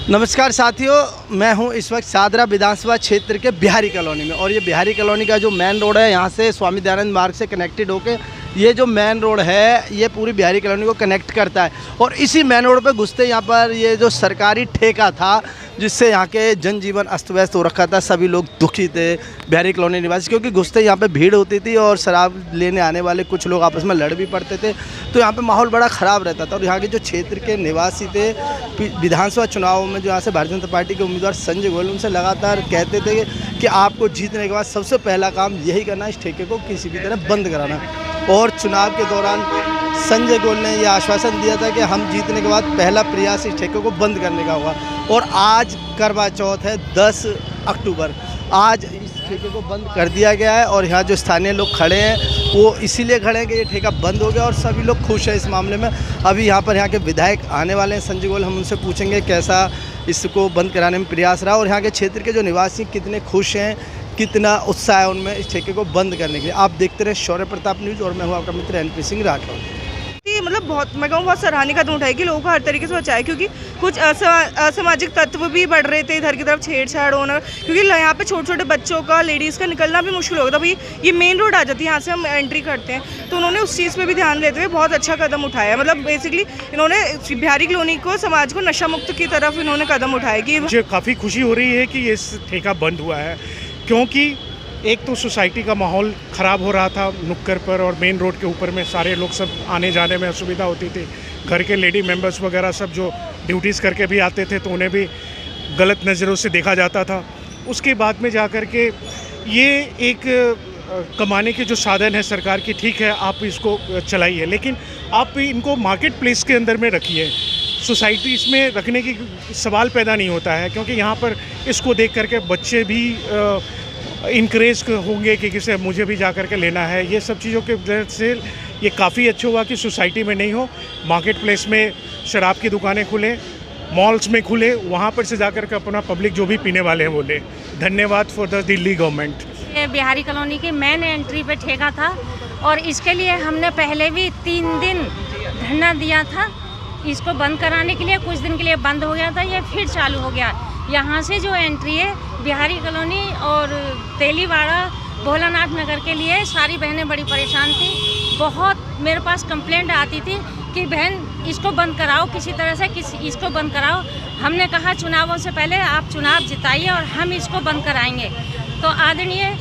नमस्कार साथियों, मैं हूं इस वक्त सादरा विधानसभा क्षेत्र के बिहारी कॉलोनी में। और ये बिहारी कॉलोनी का जो मेन रोड है, यहाँ से स्वामी दयानंद मार्ग से कनेक्टेड होके ये जो मेन रोड है ये पूरी बिहारी कॉलोनी को कनेक्ट करता है। और इसी मेन रोड पे घुसते यहाँ पर ये जो सरकारी ठेका था, जिससे यहाँ के जनजीवन अस्त व्यस्त हो रखा था, सभी लोग दुखी थे बिहारी कॉलोनी निवासी, क्योंकि घुसते यहाँ पे भीड़ होती थी और शराब लेने आने वाले कुछ लोग आपस में लड़ भी पड़ते थे, तो यहाँ पे माहौल बड़ा ख़राब रहता था। और यहाँ के जो क्षेत्र के निवासी थे, विधानसभा चुनाव में जो यहाँ से भारतीय जनता पार्टी के उम्मीदवार संजय गोयल उनसे लगातार कहते थे कि आपको जीतने के बाद सबसे पहला काम यही करना है, इस ठेके को किसी भी तरह बंद कराना। और चुनाव के दौरान संजय गोयल ने यह आश्वासन दिया था कि हम जीतने के बाद पहला प्रयास इस ठेके को बंद करने का होगा। और आज करवा चौथ है 10 अक्टूबर, आज इस ठेके को बंद कर दिया गया है। और यहाँ जो स्थानीय लोग खड़े हैं वो इसीलिए खड़े हैं कि ये ठेका बंद हो गया और सभी लोग खुश हैं इस मामले में। अभी यहाँ पर यहाँ के विधायक आने वाले हैं संजय गोयल, हम उनसे पूछेंगे कैसा इसको बंद कराने में प्रयास रहा और यहाँ के क्षेत्र के जो निवासी कितने खुश हैं, कितना उत्साह है उनमें इस ठेके को बंद करने के लिए। आप देखते रहे शौर्य प्रताप न्यूज़ और मैं हूँ आपका मित्र एनपी सिंह राठौर। मतलब बहुत, मैं कहूँ बहुत सराहनीय कदम उठाए कि लोगों को हर तरीके से बचाए, क्योंकि कुछ असामाजिक तत्व भी बढ़ रहे थे इधर की तरफ, छेड़छाड़ होना, क्योंकि यहाँ पे छोटे छोटे बच्चों का, लेडीज़ का निकलना भी मुश्किल होगा। भाई ये मेन रोड आ जाती है, यहाँ से हम एंट्री करते हैं, तो उन्होंने उस चीज़ पे भी ध्यान देते हुए बहुत अच्छा कदम उठाया। मतलब बेसिकली इन्होंने बिहारी कॉलोनी को, समाज को नशा मुक्त की तरफ इन्होंने कदम उठाया। कि मुझे काफ़ी खुशी हो रही है कि ये ठेका बंद हुआ है, क्योंकि एक तो सोसाइटी का माहौल ख़राब हो रहा था नुक्कड़ पर और मेन रोड के ऊपर में सारे लोग सब आने जाने में असुविधा होती थी। घर के लेडी मेंबर्स वगैरह सब जो ड्यूटीज़ करके भी आते थे तो उन्हें भी गलत नज़रों से देखा जाता था। उसके बाद में जा कर के ये एक कमाने के जो साधन है सरकार की, ठीक है आप इसको चलाइए, लेकिन आप इनको मार्केट प्लेस के अंदर में रखिए। सोसाइटी इसमें रखने की सवाल पैदा नहीं होता है, क्योंकि यहाँ पर इसको देख करके बच्चे भी इंकरेज होंगे कि किसे मुझे भी जा कर के लेना है। ये सब चीज़ों के वजह से ये काफ़ी अच्छा हुआ कि सोसाइटी में नहीं हो, मार्केट प्लेस में शराब की दुकानें खुले, मॉल्स में खुले, वहाँ पर से जा कर के अपना पब्लिक जो भी पीने वाले हैं वो ले। धन्यवाद फॉर द दिल्ली गवर्नमेंट। ये बिहारी कॉलोनी की मेन एंट्री पे ठेका था और इसके लिए हमने पहले भी 3 दिन धरना दिया था। इसको बंद कराने के लिए कुछ दिन के लिए बंद हो गया था, ये फिर चालू हो गया। यहाँ से जो एंट्री है बिहारी कॉलोनी और तेलीवाड़ा, भोलानाथ नगर के लिए सारी बहनें बड़ी परेशान थी। बहुत मेरे पास कंप्लेंट आती थी कि बहन इसको बंद कराओ, किसी तरह से इसको बंद कराओ। हमने कहा चुनावों से पहले आप चुनाव जिताइए और हम इसको बंद कराएंगे। तो आदरणीय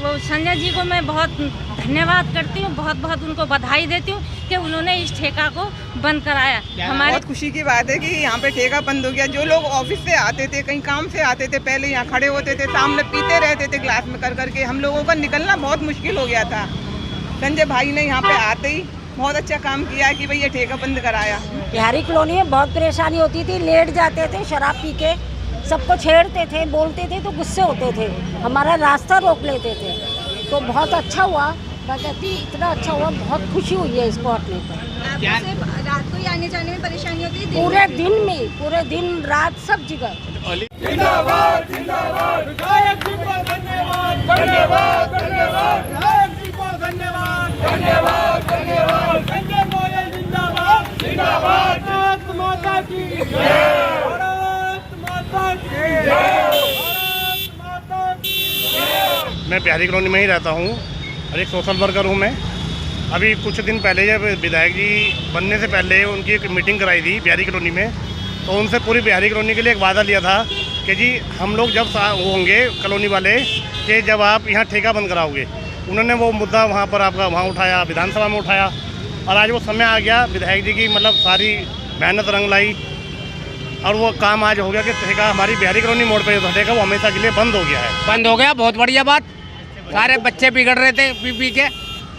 संजय जी को मैं बहुत धन्यवाद करती हूँ, बहुत बहुत उनको बधाई देती हूँ कि उन्होंने इस ठेका को बंद कराया। हमारे बहुत खुशी की बात है कि यहाँ पे ठेका बंद हो गया। जो लोग ऑफिस से आते थे, कहीं काम से आते थे, पहले यहाँ खड़े होते थे, सामने पीते रहते थे ग्लास में कर करके, हम लोगों का निकलना बहुत मुश्किल हो गया था। संजय भाई ने यहाँ पे आते ही बहुत अच्छा काम किया कि भाई ये ठेका बंद कराया। बिहारी कॉलोनी में बहुत परेशानी होती थी, लेट जाते थे शराब पी के, सबको छेड़ते थे, बोलते थे तो गुस्से होते थे, हमारा रास्ता रोक लेते थे। तो बहुत अच्छा हुआ, मैं कहती इतना अच्छा हुआ, बहुत खुशी हुई है इसको हटने पर। रात को ही आने जाने में परेशानी होती है? पूरे दिन में, पूरे दिन रात सब जगह। जिंदाबाद जिंदाबाद, विधायक जी को धन्यवाद, धन्यवाद धन्यवाद, विधायक जी को धन्यवाद, धन्यवाद धन्यवाद, संजय गोयल जिंदाबाद जिंदाबाद, भारत माता की जय, भारत माता की जय, भारत माता की जय। मैं बिहारी कॉलोनी में ही रहता हूँ और एक सोशल वर्कर हूँ मैं। अभी कुछ दिन पहले जब विधायक जी बनने से पहले उनकी एक मीटिंग कराई थी बिहारी कॉलोनी में, तो उनसे पूरी बिहारी कॉलोनी के लिए एक वादा लिया था कि जी हम लोग जब होंगे कॉलोनी वाले कि जब आप यहाँ ठेका बंद कराओगे। उन्होंने वो मुद्दा वहाँ पर आपका वहाँ उठाया, विधानसभा में उठाया, और आज वो समय आ गया विधायक जी की मतलब सारी मेहनत रंग लाई और वो काम आज हो गया कि ठेका हमारी बिहारी कॉलोनी मोड़ पर जो ठेका वो हमेशा के लिए बंद हो गया है। बंद हो गया, बहुत बढ़िया बात। सारे बच्चे बिगड़ रहे थे पी के।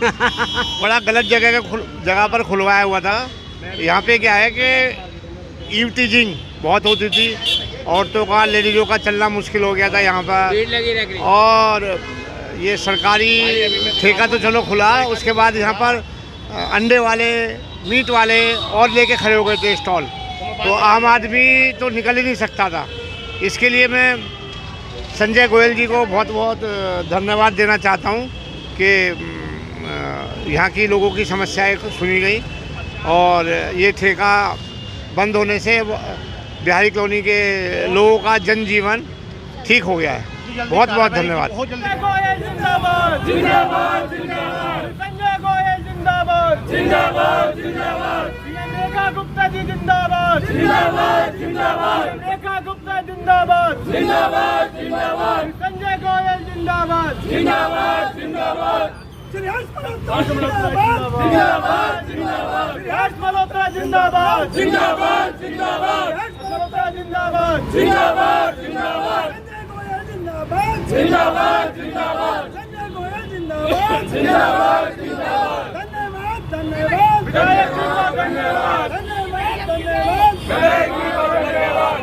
बड़ा गलत जगह पर खुलवाया हुआ था। यहाँ पे क्या है कि ईव टीजिंग बहुत होती थी, औरतों का, लेडीजों का चलना मुश्किल हो गया था यहाँ पर। और ये सरकारी ठेका तो चलो खुला, उसके बाद यहाँ पर अंडे वाले, मीट वाले और लेके खड़े हो गए थे स्टॉल, तो आम आदमी तो निकल ही नहीं सकता था। इसके लिए मैं संजय गोयल जी को बहुत बहुत धन्यवाद देना चाहता हूँ कि यहाँ की लोगों की समस्याएं सुनी गई और ये ठेका बंद होने से बिहारी कॉलोनी के लोगों का जनजीवन ठीक हो गया है। बहुत बहुत धन्यवाद। संजय गोयल जिंदाबाद जिंदाबाद जिंदाबाद। संजय गोयल जिंदाबाद जिंदाबाद जिंदाबाद। रेखा गुप्ता जी जिंदाबाद जिंदाबाद जिंदाबाद। रेखा गुप्ता जिंदाबाद जिंदाबाद जिंदाबाद। संजय गोयल जिंदाबाद जिंदाबाद जिंदाबाद। श्री हर्ष मल्होत्रा जिंदाबाद जिंदाबाद। श्री हर्ष मल्होत्रा जिंदाबाद जिंदाबाद जिंदाबाद। हर्ष मल्होत्रा जिंदाबाद जिंदाबाद जिंदाबाद। जिंदाबाद जिंदाबाद। संजय गोयल जिंदाबाद जिंदाबाद जिंदाबाद। धन्यवाद धन्यवाद विधायक जी को धन्यवाद धन्यवाद धन्यवाद विधायक जी को धन्यवाद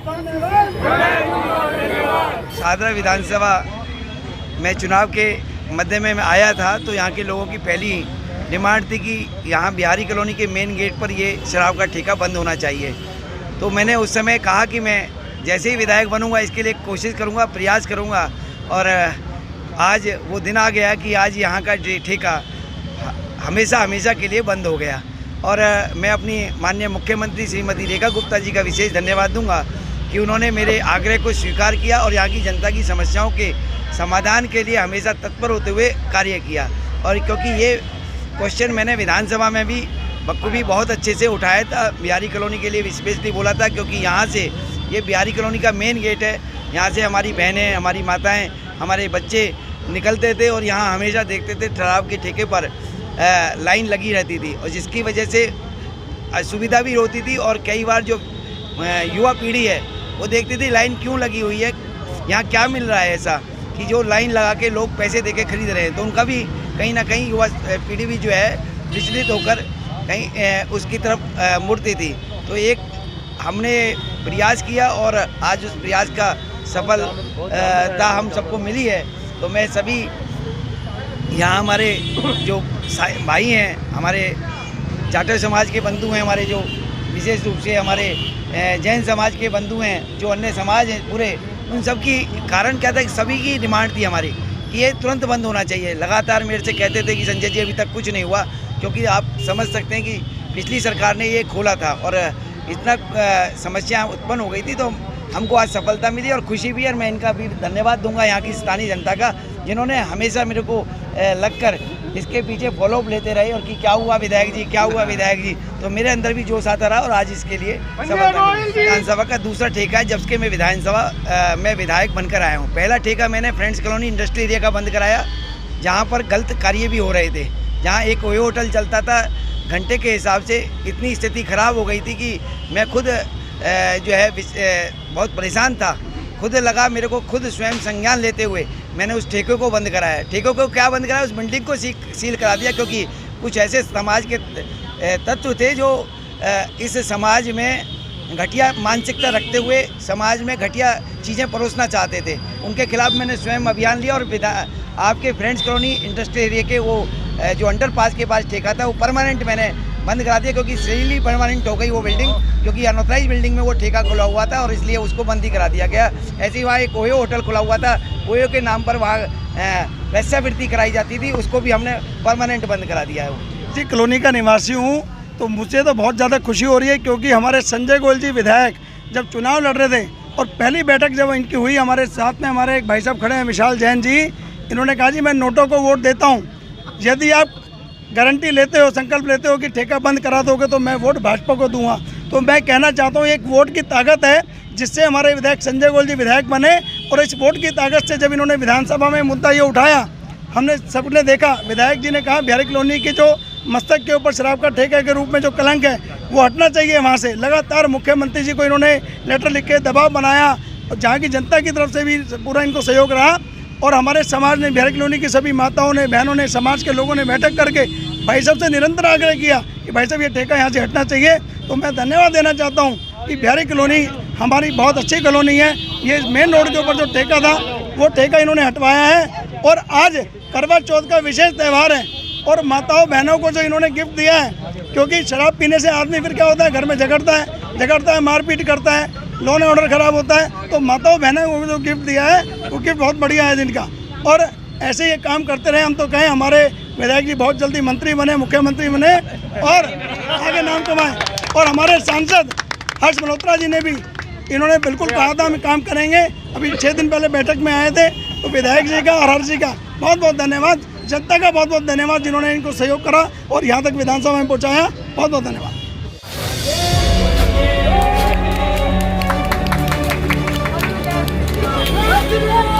धन्यवाद विधायक जी को धन्यवाद। सादरा विधानसभा में चुनाव के मध्य में मैं आया था तो यहाँ के लोगों की पहली डिमांड थी कि यहाँ बिहारी कॉलोनी के मेन गेट पर ये शराब का ठेका बंद होना चाहिए। तो मैंने उस समय कहा कि मैं जैसे ही विधायक बनूंगा इसके लिए कोशिश करूंगा, प्रयास करूंगा। और आज वो दिन आ गया कि आज यहाँ का ठेका हमेशा हमेशा के लिए बंद हो गया। और मैं अपनी माननीय मुख्यमंत्री श्रीमती रेखा गुप्ता जी का विशेष धन्यवाद दूंगा कि उन्होंने मेरे आग्रह को स्वीकार किया और यहाँ की जनता की समस्याओं के समाधान के लिए हमेशा तत्पर होते हुए कार्य किया। और क्योंकि ये क्वेश्चन मैंने विधानसभा में भी बखूबी बहुत अच्छे से उठाया था, बिहारी कॉलोनी के लिए स्पेशली बोला था, क्योंकि यहाँ से ये बिहारी कॉलोनी का मेन गेट है। यहाँ से हमारी बहनें, हमारी माताएं, हमारे बच्चे निकलते थे और यहाँ हमेशा देखते थे शराब के ठेके पर लाइन लगी रहती थी और जिसकी वजह से सुविधा भी होती थी। और कई बार जो युवा पीढ़ी है वो देखती थी लाइन क्यों लगी हुई है, यहाँ क्या मिल रहा है ऐसा कि जो लाइन लगा के लोग पैसे देके खरीद रहे हैं। तो उनका भी कहीं ना कहीं युवा पीढ़ी भी जो है विचलित होकर कहीं उसकी तरफ मुड़ती थी। तो एक हमने प्रयास किया और आज उस प्रयास का सफलता हम सबको मिली है। तो मैं सभी यहाँ हमारे जो भाई हैं, हमारे जाटव समाज के बंधु हैं, हमारे जो विशेष रूप से हमारे जैन समाज के बंधु हैं, जो अन्य समाज हैं पूरे, उन सब की कारण क्या था कि सभी की डिमांड थी हमारी कि ये तुरंत बंद होना चाहिए। लगातार मेरे से कहते थे कि संजय जी अभी तक कुछ नहीं हुआ, क्योंकि आप समझ सकते हैं कि पिछली सरकार ने ये खोला था और इतना समस्या उत्पन्न हो गई थी। तो हमको आज सफलता मिली और खुशी भी है। और मैं इनका भी धन्यवाद दूंगा यहाँ की स्थानीय जनता का, जिन्होंने हमेशा मेरे को लगकर इसके पीछे फॉलोअप लेते रहे और कि क्या हुआ विधायक जी, क्या हुआ विधायक जी। तो मेरे अंदर भी जोश आता रहा और आज इसके लिए सफलता मिली। विधानसभा का दूसरा ठेका है जबकि मैं विधानसभा में विधायक बनकर आया हूँ। पहला ठेका मैंने फ्रेंड्स कॉलोनी इंडस्ट्री एरिया का बंद कराया, जहाँ पर गलत कार्य भी हो रहे थे, जहाँ एक ओयो होटल चलता था। घंटे के हिसाब से इतनी स्थिति खराब हो गई थी कि मैं खुद जो है बहुत परेशान था। खुद लगा मेरे को, खुद स्वयं संज्ञान लेते हुए मैंने उस ठेके को बंद कराया। ठेके को क्या बंद कराया, उस बिल्डिंग को सील करा दिया, क्योंकि कुछ ऐसे समाज के तत्व थे जो इस समाज में घटिया मानसिकता रखते हुए समाज में घटिया चीज़ें परोसना चाहते थे। उनके खिलाफ मैंने स्वयं अभियान लिया और आपके फ्रेंड्स कॉलोनी इंडस्ट्री एरिया के वो जो अंडरपास के पास ठेका था वो परमानेंट मैंने बंद करा दिया, क्योंकि सही परमानेंट हो गई वो बिल्डिंग, क्योंकि अनऑथराइज बिल्डिंग में वो ठेका खुला हुआ था और इसलिए उसको बंद ही करा दिया गया। ऐसे ही वहाँ एक ओयो होटल खुला हुआ था, ओयो के नाम पर वहाँ वैश्यावृत्ति कराई जाती थी, उसको भी हमने परमानेंट बंद करा दिया है। जी कॉलोनी का निवासी हूँ, तो मुझे तो बहुत ज़्यादा खुशी हो रही है, क्योंकि हमारे संजय गोयल जी विधायक जब चुनाव लड़ रहे थे और पहली बैठक जब इनकी हुई, हमारे साथ में हमारे एक भाई साहब खड़े हैं विशाल जैन जी, इन्होंने कहा जी मैं नोटों को वोट देता हूँ, यदि आप गारंटी लेते हो, संकल्प लेते हो कि ठेका बंद करा दोगे तो मैं वोट भाजपा को दूंगा। तो मैं कहना चाहता हूँ एक वोट की ताकत है जिससे हमारे विधायक संजय गोयल जी विधायक बने। और इस वोट की ताकत से जब इन्होंने विधानसभा में मुद्दा ये उठाया, हमने सबने देखा, विधायक जी ने कहा बिहारी कॉलोनी की जो मस्तक के ऊपर शराब का ठेके के रूप में जो कलंक है वो हटना चाहिए वहाँ से। लगातार मुख्यमंत्री जी को इन्होंने लेटर लिख के दबाव बनाया और जहाँ की जनता की तरफ से भी पूरा इनको सहयोग रहा। और हमारे समाज ने, बिहारी कॉलोनी की सभी माताओं ने, बहनों ने, समाज के लोगों ने बैठक करके भाई साहब से निरंतर आग्रह किया कि भाई साहब ये ठेका यहाँ से हटना चाहिए। तो मैं धन्यवाद देना चाहता हूँ कि बिहारी कॉलोनी हमारी बहुत अच्छी कॉलोनी है। ये मेन रोड के ऊपर जो ठेका था वो ठेका इन्होंने हटवाया है। और आज करवा चौथ का विशेष त्यौहार है और माताओं बहनों को जो इन्होंने गिफ्ट दिया है, क्योंकि शराब पीने से आदमी फिर क्या होता है, घर में झगड़ता है, मारपीट करता है, लॉ एंड ऑर्डर खराब होता है। तो माताओं बहनों को जो गिफ्ट दिया है वो गिफ्ट बहुत बढ़िया है जिनका। और ऐसे ये काम करते रहे। हम तो कहें हमारे विधायक जी बहुत जल्दी मंत्री बने, मुख्यमंत्री बने और आगे नाम कमाएं। और हमारे सांसद हर्ष मल्होत्रा जी ने भी इन्होंने बिल्कुल कहा था हम काम करेंगे। अभी 6 दिन पहले बैठक में आए थे, तो विधायक जी का और हर्ष जी का बहुत बहुत धन्यवाद, जनता का बहुत बहुत धन्यवाद जिन्होंने इनको सहयोग करा और यहाँ तक विधानसभा में पहुँचाया। बहुत बहुत धन्यवाद। जिंदाबाद